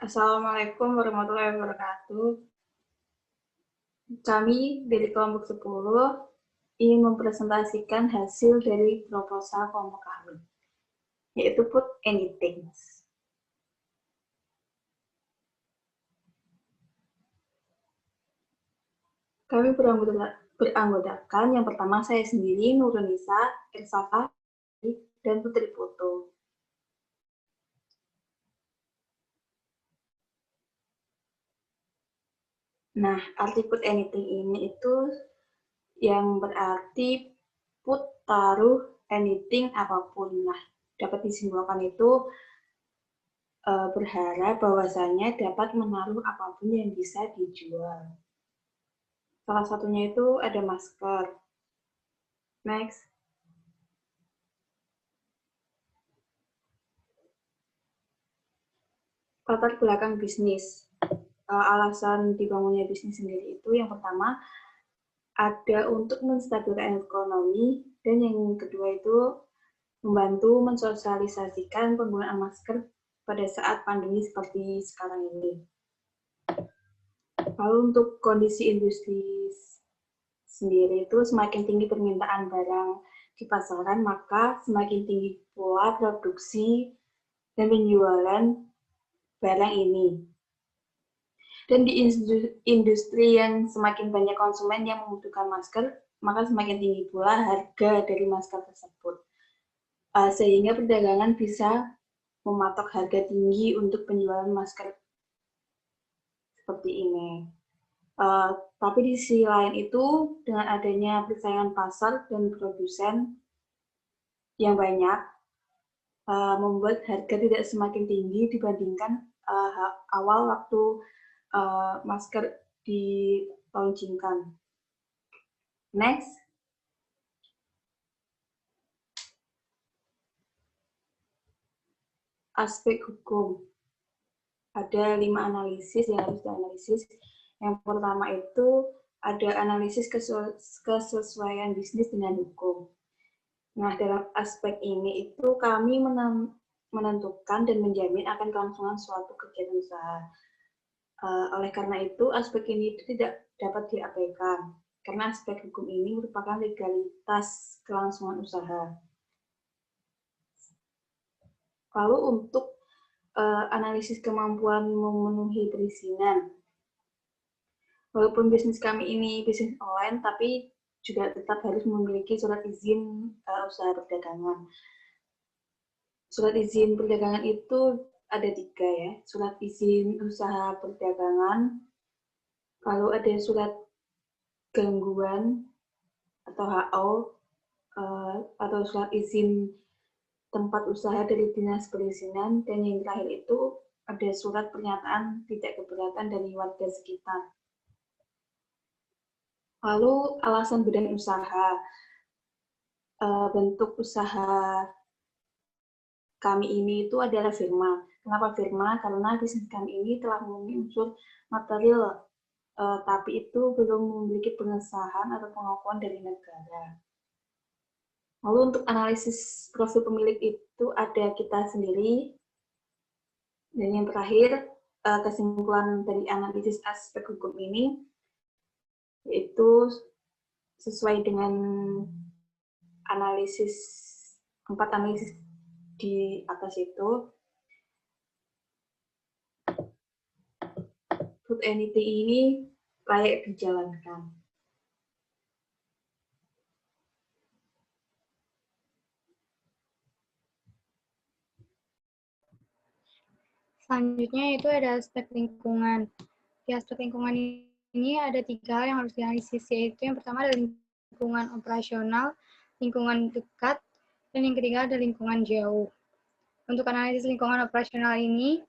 Assalamualaikum warahmatullahi wabarakatuh. Kami dari kelompok 10 ingin mempresentasikan hasil dari proposal kelompok kami, yaitu Put Anything. Kami beranggotakan yang pertama saya sendiri, Nurunisa, Irsafa, dan Putri Putu. Nah, arti Put Anything ini itu yang berarti put, taruh, anything, apapun. Nah, dapat disimpulkan itu berharap bahwasanya dapat menaruh apapun yang bisa dijual. Salah satunya itu ada masker. Next. Latar belakang bisnis. Alasan dibangunnya bisnis sendiri itu yang pertama ada untuk menstabilkan ekonomi, dan yang kedua itu membantu mensosialisasikan penggunaan masker pada saat pandemi seperti sekarang ini. Lalu untuk kondisi industri sendiri itu semakin tinggi permintaan barang di pasaran, maka semakin tinggi pula produksi dan penjualan barang ini. Dan di industri yang semakin banyak konsumen yang membutuhkan masker, maka semakin tinggi pula harga dari masker tersebut. Sehingga perdagangan bisa mematok harga tinggi untuk penjualan masker seperti ini. Tapi di sisi lain itu, dengan adanya persaingan pasar dan produsen yang banyak, membuat harga tidak semakin tinggi dibandingkan awal waktu masker di-launchingkan. Next. Aspek hukum. Ada 5 analisis yang harus dianalisis. Yang pertama itu ada analisis kesesuaian bisnis dengan hukum. Nah, dalam aspek ini itu kami menentukan dan menjamin akan kelangsungan suatu kegiatan usaha. Oleh karena itu, aspek ini tidak dapat diabaikan, karena aspek hukum ini merupakan legalitas kelangsungan usaha. Lalu untuk analisis kemampuan memenuhi perizinan. Walaupun bisnis kami ini bisnis online, tapi juga tetap harus memiliki surat izin usaha perdagangan. Surat izin perdagangan itu ada 3 ya, surat izin usaha perdagangan, lalu ada surat gangguan atau HO, atau surat izin tempat usaha dari Dinas Perizinan, dan yang terakhir itu ada surat pernyataan tidak keberatan dari warga sekitar. Lalu alasan badan usaha. Bentuk usaha kami ini itu adalah firma. Kenapa firma? Karena bisnis kami ini telah memenuhi unsur material, tapi itu belum memiliki pengesahan atau pengakuan dari negara. Lalu untuk analisis profil pemilik itu ada kita sendiri. Dan yang terakhir, kesimpulan dari analisis aspek hukum ini, yaitu sesuai dengan analisis 4 analisis di atas itu, Put Anything ini layak dijalankan. Selanjutnya itu ada aspek lingkungan. Di aspek lingkungan ini ada 3 hal yang harus dianalisis, yaitu yang pertama ada lingkungan operasional, lingkungan dekat, dan yang ketiga ada lingkungan jauh. Untuk analisis lingkungan operasional ini,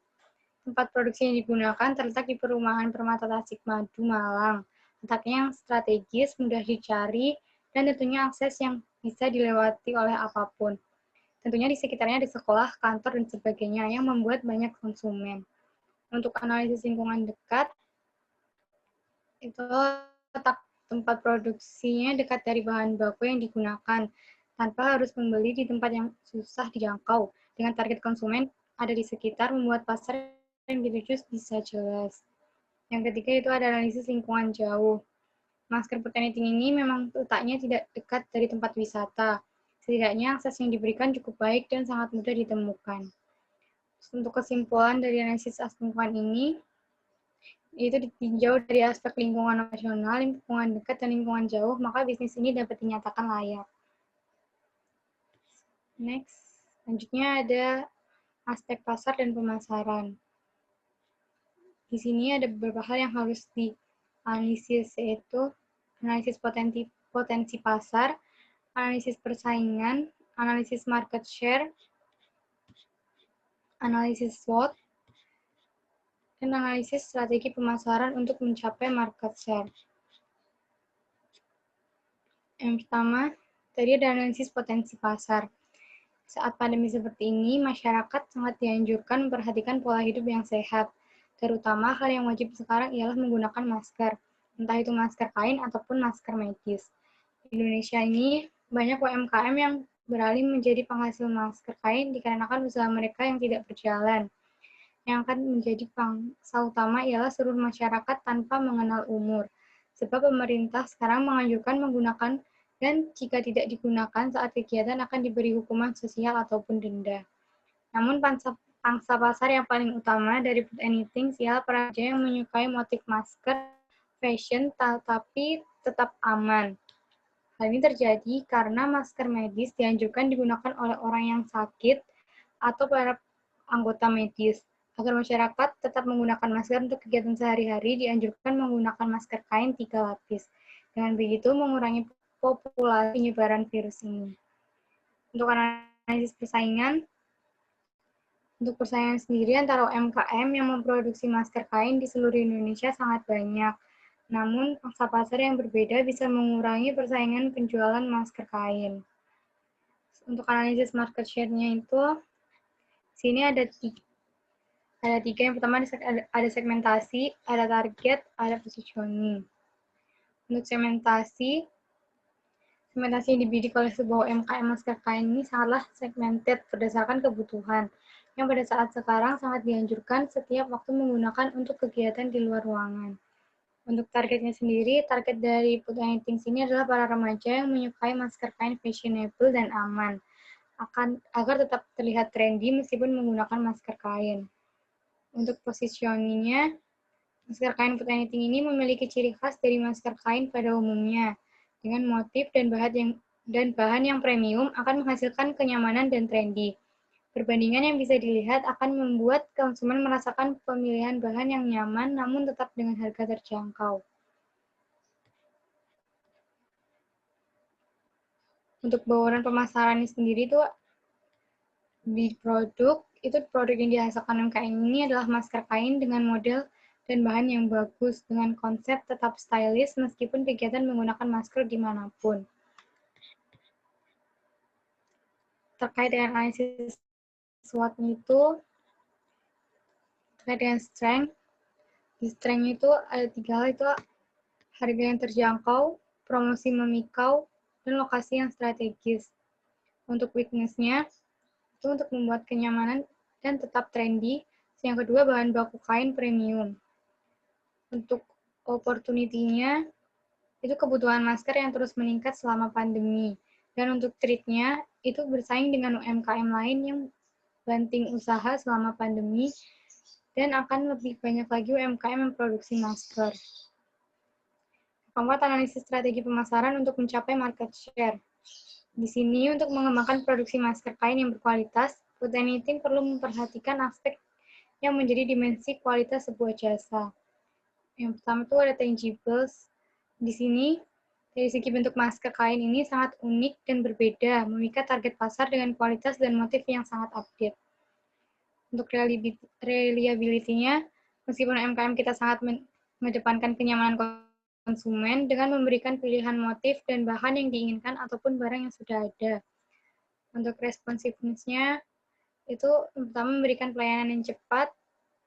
tempat produksi yang digunakan terletak di perumahan Permata Tasikmadu, Malang. Letaknya yang strategis, mudah dicari, dan tentunya akses yang bisa dilewati oleh apapun. Tentunya di sekitarnya ada sekolah, kantor, dan sebagainya yang membuat banyak konsumen. Untuk analisis lingkungan dekat, itu letak tempat produksinya dekat dari bahan baku yang digunakan, tanpa harus membeli di tempat yang susah dijangkau. Dengan target konsumen ada di sekitar, membuat pasar yang di-reduce bisa jelas. Yang ketiga itu ada analisis lingkungan jauh. Masker pertanian ini memang letaknya tidak dekat dari tempat wisata. Setidaknya akses yang diberikan cukup baik dan sangat mudah ditemukan. Untuk kesimpulan dari analisis lingkungan ini, itu ditinjau dari aspek lingkungan nasional, lingkungan dekat, dan lingkungan jauh, maka bisnis ini dapat dinyatakan layak. Next, selanjutnya ada aspek pasar dan pemasaran. Di sini ada beberapa hal yang harus dianalisis, yaitu analisis potensi pasar, analisis persaingan, analisis market share, analisis SWOT, dan analisis strategi pemasaran untuk mencapai market share. Yang pertama, tadi ada analisis potensi pasar. Saat pandemi seperti ini, masyarakat sangat dianjurkan memperhatikan pola hidup yang sehat. Terutama hal yang wajib sekarang ialah menggunakan masker, entah itu masker kain ataupun masker medis. Di Indonesia ini, banyak UMKM yang beralih menjadi penghasil masker kain dikarenakan usaha mereka yang tidak berjalan. Yang akan menjadi pangsa utama ialah seluruh masyarakat tanpa mengenal umur. Sebab pemerintah sekarang menganjurkan menggunakan dan jika tidak digunakan saat kegiatan akan diberi hukuman sosial ataupun denda. Namun pangsa pasar yang paling utama dari Food Anything ialah para pekerja yang menyukai motif masker, fashion, tetapi tetap aman. Hal ini terjadi karena masker medis dianjurkan digunakan oleh orang yang sakit atau para anggota medis. Agar masyarakat tetap menggunakan masker untuk kegiatan sehari-hari, dianjurkan menggunakan masker kain 3 lapis. Dengan begitu, mengurangi populasi penyebaran virus ini. Untuk analisis persaingan, untuk persaingan sendiri antara UMKM yang memproduksi masker kain di seluruh Indonesia sangat banyak. Namun, pangsa pasar yang berbeda bisa mengurangi persaingan penjualan masker kain. Untuk analisis market share-nya itu, sini ada tiga. Yang pertama ada segmentasi, ada target, ada positioning. Untuk segmentasi yang dibidik oleh sebuah UMKM masker kain ini sangatlah segmented berdasarkan kebutuhan, yang pada saat sekarang sangat dianjurkan setiap waktu menggunakan untuk kegiatan di luar ruangan. Untuk targetnya sendiri, target dari Food Anything ini adalah para remaja yang menyukai masker kain fashionable dan aman, agar tetap terlihat trendy meskipun menggunakan masker kain. Untuk positioningnya, masker kain Food Anything ini memiliki ciri khas dari masker kain pada umumnya, dengan motif dan bahan yang premium akan menghasilkan kenyamanan dan trendy. Perbandingan yang bisa dilihat akan membuat konsumen merasakan pemilihan bahan yang nyaman namun tetap dengan harga terjangkau. Untuk bauran pemasarannya sendiri itu di produk yang dihasilkan UMKM ini adalah masker kain dengan model dan bahan yang bagus dengan konsep tetap stylish meskipun kegiatan menggunakan masker dimanapun. Terkait dengan analisis SWOT-nya itu, terkait dengan strength, di strength itu ada 3 hal, itu harga yang terjangkau, promosi memikau, dan lokasi yang strategis. Untuk weakness-nya, itu untuk membuat kenyamanan dan tetap trendy. Yang kedua, bahan baku kain premium. Untuk opportunity-nya, itu kebutuhan masker yang terus meningkat selama pandemi. Dan untuk treat-nya, itu bersaing dengan UMKM lain yang banting usaha selama pandemi, dan akan lebih banyak lagi UMKM memproduksi masker. Keempat, analisis strategi pemasaran untuk mencapai market share. Di sini, untuk mengembangkan produksi masker kain yang berkualitas, Food Anything perlu memperhatikan aspek yang menjadi dimensi kualitas sebuah jasa. Yang pertama itu ada tangibles. Di sini, dari segi bentuk masker kain ini sangat unik dan berbeda, memikat target pasar dengan kualitas dan motif yang sangat update. Untuk reliability-nya, meskipun UMKM kita sangat mengedepankan kenyamanan konsumen dengan memberikan pilihan motif dan bahan yang diinginkan ataupun barang yang sudah ada. Untuk responsiveness-nya, itu pertama memberikan pelayanan yang cepat.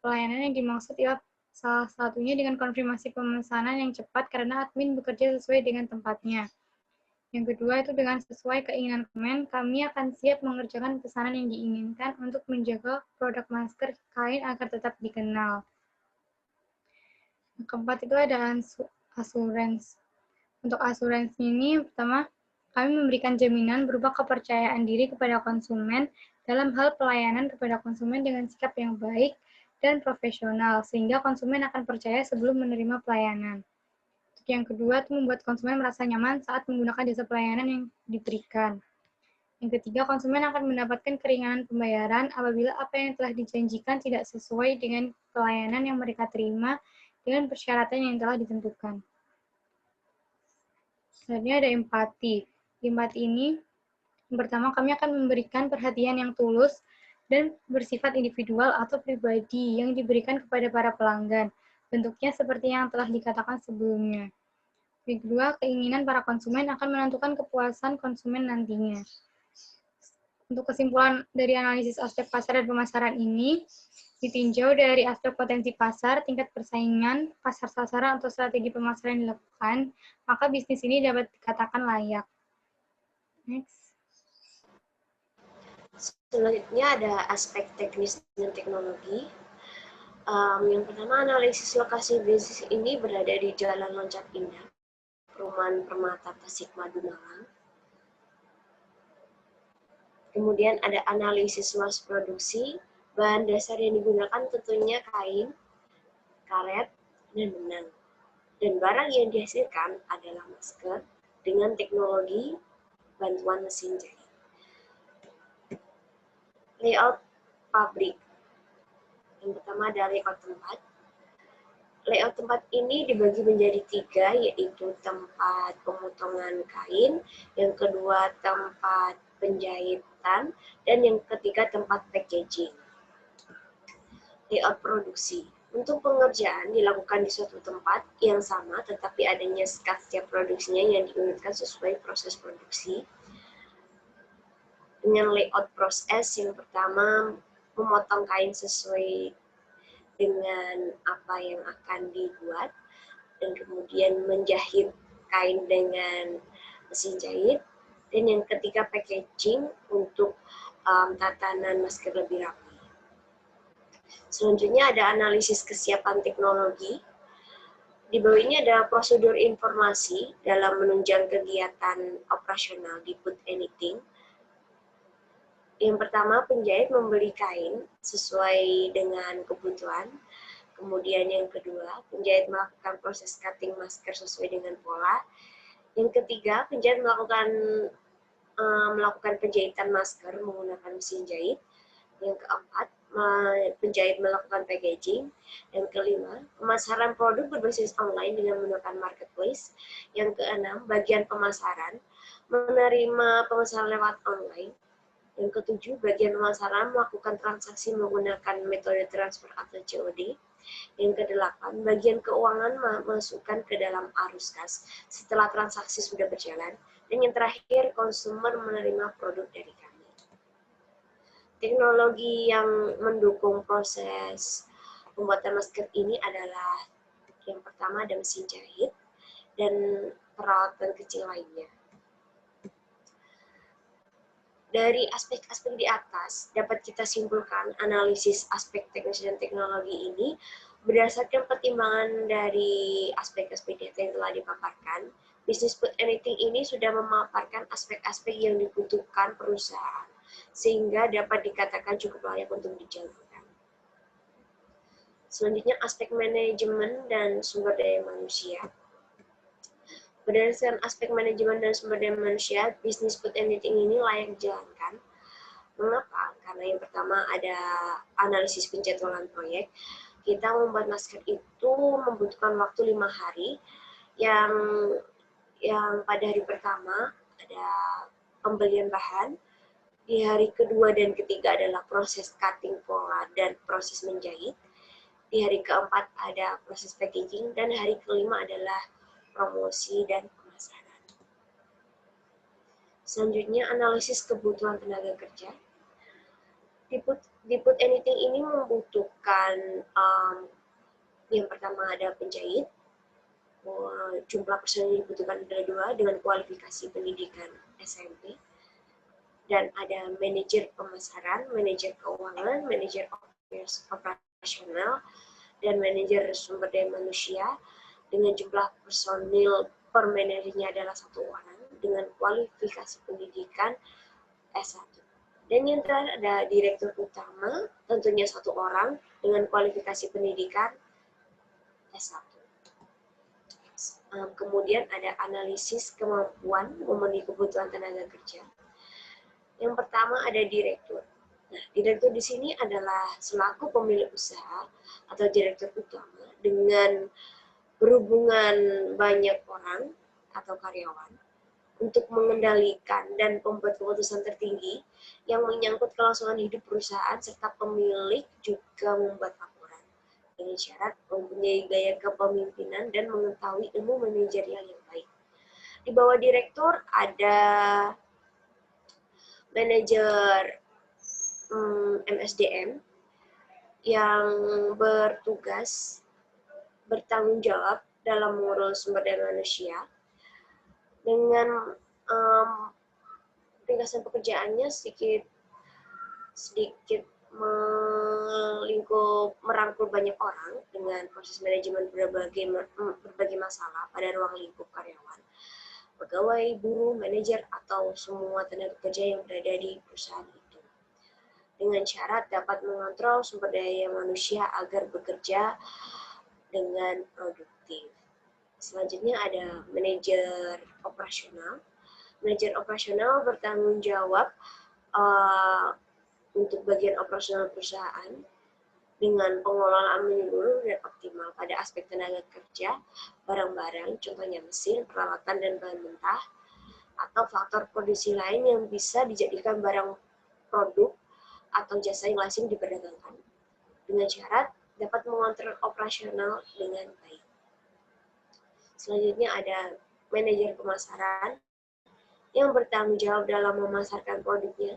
Pelayanan yang dimaksud ialah salah satunya dengan konfirmasi pemesanan yang cepat karena admin bekerja sesuai dengan tempatnya. Yang kedua itu dengan sesuai keinginan konsumen, kami akan siap mengerjakan pesanan yang diinginkan untuk menjaga produk masker kain agar tetap dikenal. Yang keempat itu ada asuransi. Untuk asuransi ini, pertama, kami memberikan jaminan berupa kepercayaan diri kepada konsumen dalam hal pelayanan kepada konsumen dengan sikap yang baik dan profesional, sehingga konsumen akan percaya sebelum menerima pelayanan. Yang kedua, itu membuat konsumen merasa nyaman saat menggunakan jasa pelayanan yang diberikan. Yang ketiga, konsumen akan mendapatkan keringanan pembayaran apabila apa yang telah dijanjikan tidak sesuai dengan pelayanan yang mereka terima dengan persyaratan yang telah ditentukan. Selanjutnya ada empati. Empati ini, yang pertama, kami akan memberikan perhatian yang tulus dan bersifat individual atau pribadi yang diberikan kepada para pelanggan. Bentuknya seperti yang telah dikatakan sebelumnya. Yang kedua, keinginan para konsumen akan menentukan kepuasan konsumen nantinya. Untuk kesimpulan dari analisis aspek pasar dan pemasaran ini, ditinjau dari aspek potensi pasar, tingkat persaingan, pasar sasaran atau strategi pemasaran yang dilakukan, maka bisnis ini dapat dikatakan layak. Next. Selanjutnya ada aspek teknis dan teknologi. Yang pertama, analisis lokasi bisnis ini berada di Jalan Loncat Indah, Perumahan Permata Tasikmadu Malang. Kemudian ada analisis luas produksi, bahan dasar yang digunakan tentunya kain, karet, dan benang. Dan barang yang dihasilkan adalah masker dengan teknologi bantuan mesin jahit. Layout pabrik. Yang pertama ada layout tempat. Layout tempat ini dibagi menjadi 3, yaitu tempat pemotongan kain, yang kedua tempat penjahitan, dan yang ketiga tempat packaging. Layout produksi. Untuk pengerjaan dilakukan di suatu tempat yang sama, tetapi adanya skat setiap produksinya yang diunitkan sesuai proses produksi. Dengan layout proses, yang pertama memotong kain sesuai dengan apa yang akan dibuat, dan kemudian menjahit kain dengan mesin jahit, dan yang ketiga packaging untuk tatanan masker lebih rapi. Selanjutnya ada analisis kesiapan teknologi. Di bawah ini ada prosedur informasi dalam menunjang kegiatan operasional di Put Anything. Yang pertama, penjahit membeli kain sesuai dengan kebutuhan. Kemudian yang kedua, penjahit melakukan proses cutting masker sesuai dengan pola. Yang ketiga, penjahit melakukan penjahitan masker menggunakan mesin jahit. Yang keempat, penjahit melakukan packaging. Yang kelima, pemasaran produk berbasis online dengan menggunakan marketplace. Yang keenam, bagian pemasaran, menerima pemesanan lewat online. Yang ketujuh, bagian pemasaran melakukan transaksi menggunakan metode transfer atau COD. Yang kedelapan, bagian keuangan memasukkan ke dalam arus kas setelah transaksi sudah berjalan. Dan yang terakhir, konsumer menerima produk dari kami. Teknologi yang mendukung proses pembuatan masker ini adalah yang pertama ada mesin jahit dan peralatan kecil lainnya. Dari aspek-aspek di atas, dapat kita simpulkan analisis aspek teknis dan teknologi ini berdasarkan pertimbangan dari aspek-aspek data yang telah dipaparkan. Bisnis Put Anything ini sudah memaparkan aspek-aspek yang dibutuhkan perusahaan, sehingga dapat dikatakan cukup layak untuk dijalankan. Selanjutnya, aspek manajemen dan sumber daya manusia. Berdasarkan aspek manajemen dan sumber daya manusia, bisnis Put Anything ini layak dijalankan. Mengapa? Karena yang pertama ada analisis penjadwalan proyek. Kita membuat masker itu membutuhkan waktu 5 hari, yang pada hari pertama ada pembelian bahan, di hari kedua dan ketiga adalah proses cutting pola dan proses menjahit, di hari keempat ada proses packaging, dan hari kelima adalah promosi dan pemasaran. Selanjutnya, analisis kebutuhan tenaga kerja. Di Put Anything ini membutuhkan yang pertama ada penjahit, jumlah personil yang dibutuhkan ada 2 dengan kualifikasi pendidikan SMP. Dan ada manajer pemasaran, manajer keuangan, manajer operasional, dan manajer sumber daya manusia dengan jumlah personil per manajernya adalah 1 orang dengan kualifikasi pendidikan S1. Dan yang terakhir ada direktur utama, tentunya 1 orang dengan kualifikasi pendidikan S1. Kemudian ada analisis kemampuan memenuhi kebutuhan tenaga kerja. Yang pertama ada direktur. Nah, direktur di sini adalah selaku pemilik usaha atau direktur utama dengan berhubungan banyak orang atau karyawan untuk mengendalikan dan membuat keputusan tertinggi yang menyangkut kelangsungan hidup perusahaan serta pemilik juga membuat laporan dengan syarat mempunyai gaya kepemimpinan dan mengetahui ilmu manajerial yang baik. Di bawah direktur ada manajer MSDM yang bertugas bertanggung jawab dalam mengurus sumber daya manusia dengan ringkasan pekerjaannya sedikit merangkul banyak orang dengan proses manajemen berbagai masalah pada ruang lingkup karyawan, pegawai, buruh, manajer, atau semua tenaga kerja yang berada di perusahaan itu. Dengan syarat dapat mengontrol sumber daya manusia agar bekerja dengan produktif. Selanjutnya ada manajer operasional. Manajer operasional bertanggung jawab untuk bagian operasional perusahaan dengan pengelolaan menyeluruh dan optimal pada aspek tenaga kerja, barang-barang, contohnya mesin, peralatan, dan bahan mentah, atau faktor produksi lain yang bisa dijadikan barang produk atau jasa yang lazim diperdagangkan, dengan syarat dapat mengontrol operasional dengan baik. Selanjutnya ada manajer pemasaran yang bertanggung jawab dalam memasarkan produknya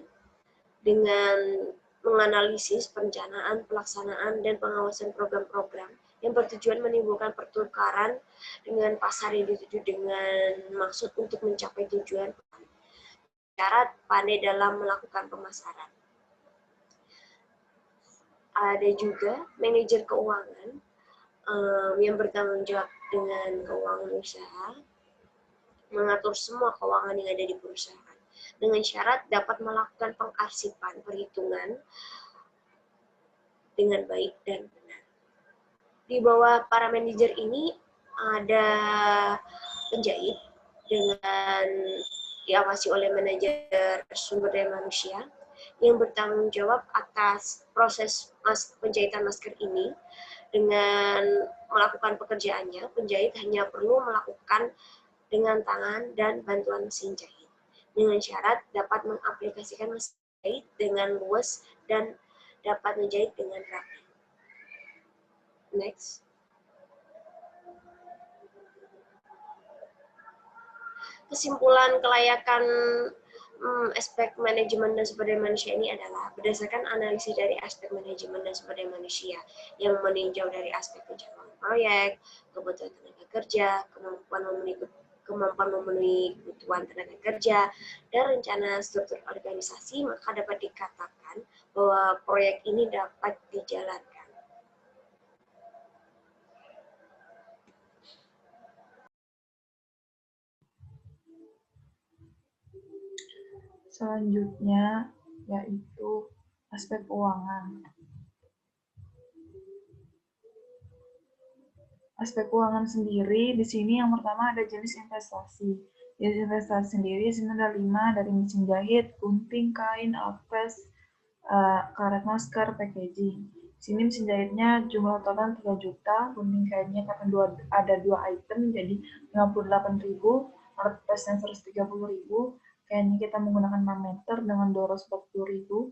dengan menganalisis perencanaan, pelaksanaan, dan pengawasan program-program yang bertujuan menimbulkan pertukaran dengan pasar yang dituju dengan maksud untuk mencapai tujuan. Syarat pandai dalam melakukan pemasaran. Ada juga manajer keuangan yang bertanggung jawab dengan keuangan usaha, mengatur semua keuangan yang ada di perusahaan, dengan syarat dapat melakukan pengarsipan perhitungan dengan baik dan benar. Di bawah para manajer ini ada penjahit dengan diawasi oleh manajer sumber daya manusia yang bertanggung jawab atas proses penjahitan masker ini. Dengan melakukan pekerjaannya, penjahit hanya perlu melakukan dengan tangan dan bantuan mesin jahit, dengan syarat dapat mengaplikasikan mesin jahit dengan luas dan dapat menjahit dengan rapi. Next. Kesimpulan kelayakan aspek manajemen dan sumber daya manusia ini adalah berdasarkan analisis dari aspek manajemen dan sumber daya manusia yang meninjau dari aspek pencapaian proyek, kebutuhan tenaga kerja, kemampuan memenuhi kebutuhan tenaga kerja, dan rencana struktur organisasi, maka dapat dikatakan bahwa proyek ini dapat dijalankan. Selanjutnya yaitu aspek keuangan. Aspek keuangan sendiri di sini yang pertama ada jenis investasi. Jenis investasi sendiri di sini ada 5, dari mesin jahit, gunting, kain, alat pres, karet masker, packaging. Di sini mesin jahitnya jumlah total 3 juta, gunting kainnya karena ada 2 item jadi 58.000, alat presnya 130.000. Kayaknya kita menggunakan 6 meter dengan 240.000,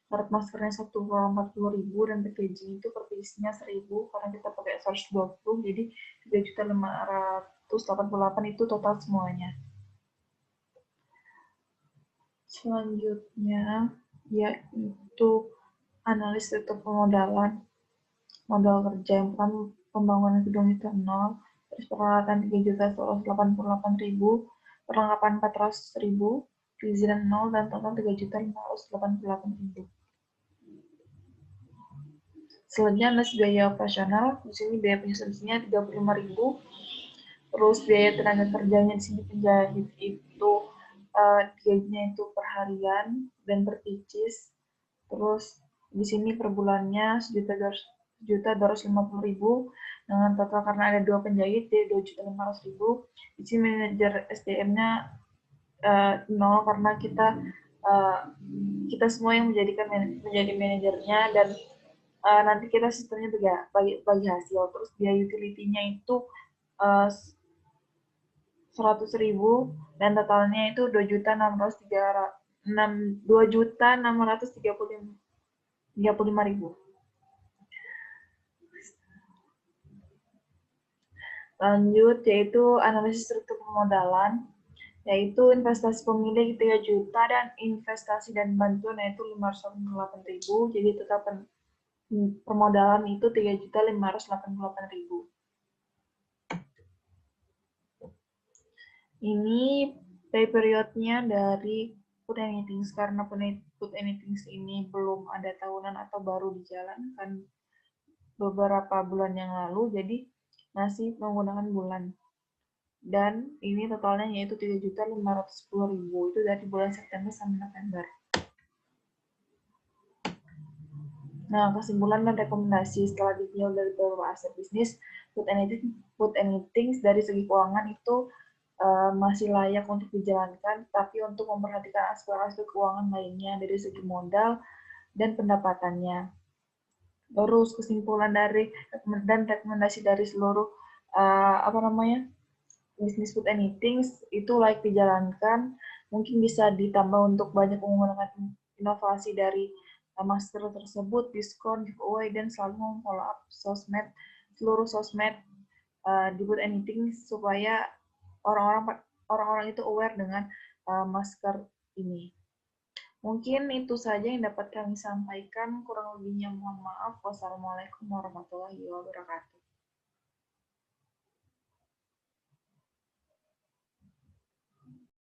karet maskernya 140.000, dan packaging itu per piece-nya 1.000 karena kita pakai 120, jadi 3.588 itu total semuanya. Selanjutnya yaitu analisis pemodalan. Modal kerja yang pertama pembangunan gedung itu 0, terus peralatan 3.188.000, perlengkapan 400.000, perizinan 0, dan total 3.588.000. Selanjutnya adalah biaya operasional. Di sini biaya penyusunannya 35.000. Terus biaya tenaga kerjanya di sini penjahit itu gajinya itu per harian dan per pieces. Terus di sini per bulannya 1.250.000 dengan total karena ada 2 penjahit jadi 2.500.000. Di sini manajer SDM-nya 0 karena kita semua yang menjadi manajernya, dan nanti kita sistemnya bagi hasil. Terus biaya utility-nya itu 100.000 dan totalnya itu 2.635.000. Lanjut yaitu analisis struktur permodalan, yaitu investasi pemilih 3 juta dan investasi dan bantuan yaitu 588.000. Jadi total permodalan itu 3.588.000. Ini pay periodnya dari Food and Eatings, karena Food and Eatings ini belum ada tahunan atau baru dijalankan beberapa bulan yang lalu, jadi masih menggunakan bulan. Dan ini totalnya yaitu 3.510.000, itu dari bulan September sampai November. Nah, kesimpulan dan rekomendasi setelah ditinjau dari beberapa aset bisnis, Food and Eatings dari segi keuangan itu masih layak untuk dijalankan, tapi untuk memperhatikan aspek-aspek keuangan lainnya dari segi modal dan pendapatannya. Terus kesimpulan dari dan rekomendasi dari seluruh bisnis Food and Eatings itu layak dijalankan. Mungkin bisa ditambah untuk banyak menggunakan inovasi dari masker tersebut, diskon, giveaway, dan selalu memfollow up seluruh sosmed di Food and Eatings supaya orang-orang itu aware dengan masker ini. Mungkin itu saja yang dapat kami sampaikan. Kurang lebihnya mohon maaf. Wassalamualaikum warahmatullahi wabarakatuh.